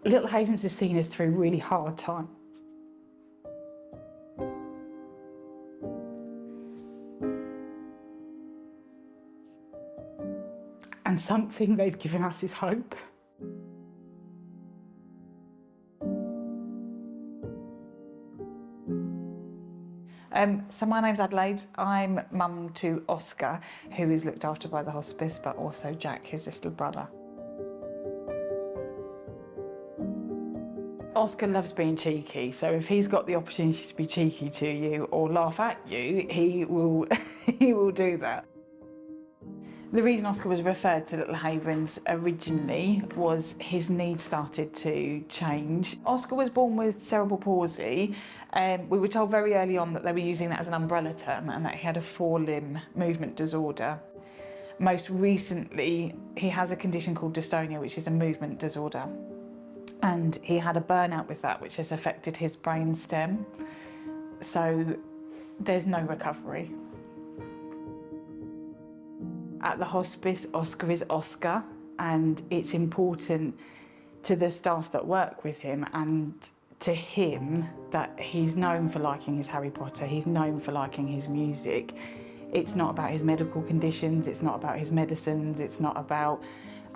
Little Havens has seen us through really hard times. And something they've given us is hope. So my name's Adelaide. I'm mum to Oscar, who is looked after by the hospice, but also Jack, his little brother. Oscar loves being cheeky, so if he's got the opportunity to be cheeky to you or laugh at you, he will, he will do that. The reason Oscar was referred to Little Havens originally was his needs started to change. Oscar was born with cerebral palsy. We were told very early on that they were using that as an umbrella term and that he had a 4-limb movement disorder. Most recently, he has a condition called dystonia, which is a movement disorder. And he had a burnout with that, which has affected his brainstem. So there's no recovery. At the hospice, Oscar is Oscar, and it's important to the staff that work with him and to him that he's known for liking his Harry Potter, he's known for liking his music. It's not about his medical conditions, it's not about his medicines, it's not about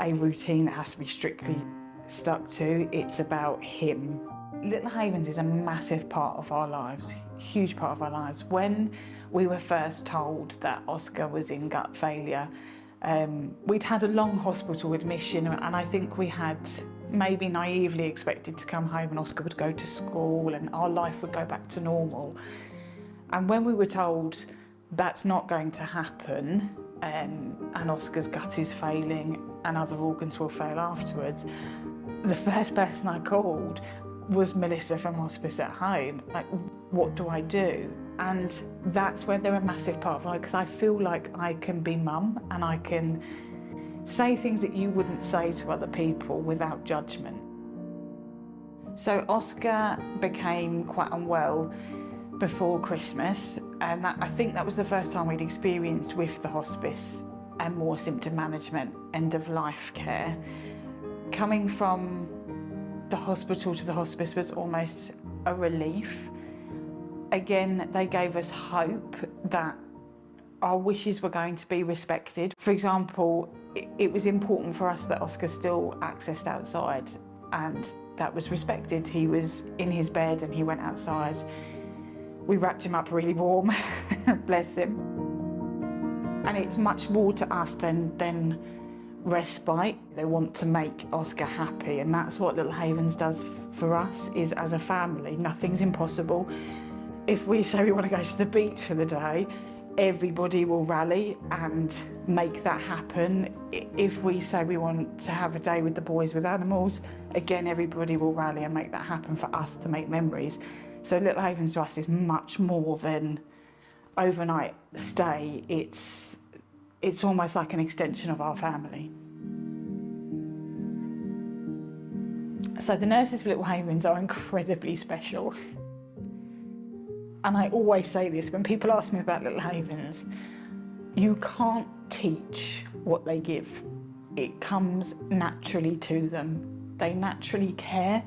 a routine that has to be strictly stuck to, it's about him. Little Havens is a massive part of our lives, huge part of our lives. When we were first told that Oscar was in gut failure, we'd had a long hospital admission, and I think we had maybe naively expected to come home and Oscar would go to school and our life would go back to normal. And when we were told that's not going to happen, and Oscar's gut is failing and other organs will fail afterwards, the first person I called was Melissa from Hospice at Home. Like, what do I do? And that's where they're a massive part of life, because I feel like I can be mum and I can say things that you wouldn't say to other people without judgment. So Oscar became quite unwell before Christmas, and I think that was the first time we'd experienced with the hospice and more symptom management, end of life care. Coming from the hospital to the hospice was almost a relief. Again, they gave us hope that our wishes were going to be respected. For example, it was important for us that Oscar still accessed outside, and that was respected. He was in his bed and he went outside. We wrapped him up really warm, bless him. And it's much more to us than respite. They want to make Oscar happy, and that's what Little Havens does for us, is as a family, nothing's impossible. If we say we want to go to the beach for the day, everybody will rally and make that happen. If we say we want to have a day with the boys with animals, again, everybody will rally and make that happen for us to make memories. So Little Havens to us is much more than overnight stay. It's almost like an extension of our family. So the nurses for Little Havens are incredibly special. And I always say this when people ask me about Little Havens, you can't teach what they give. It comes naturally to them. They naturally care.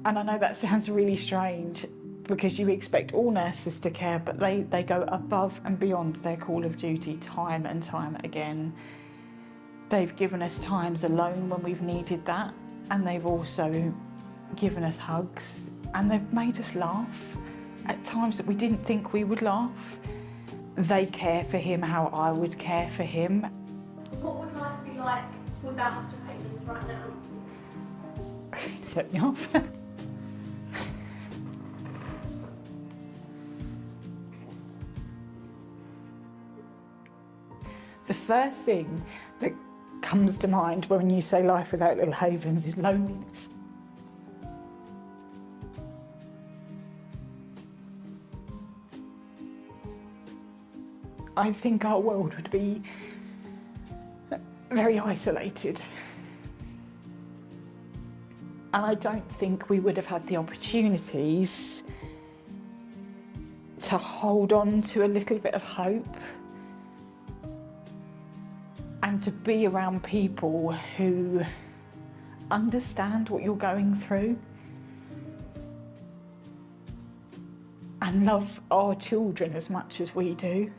And I know that sounds really strange because you expect all nurses to care, but they go above and beyond their call of duty time and time again. They've given us times alone when we've needed that, and they've also given us hugs, and they've made us laugh at times that we didn't think we would laugh. They care for him how I would care for him. What would life be like without Little Havens right now? Set me off. The first thing that comes to mind when you say life without Little Havens is loneliness. I think our world would be very isolated. And I don't think we would have had the opportunities to hold on to a little bit of hope and to be around people who understand what you're going through and love our children as much as we do.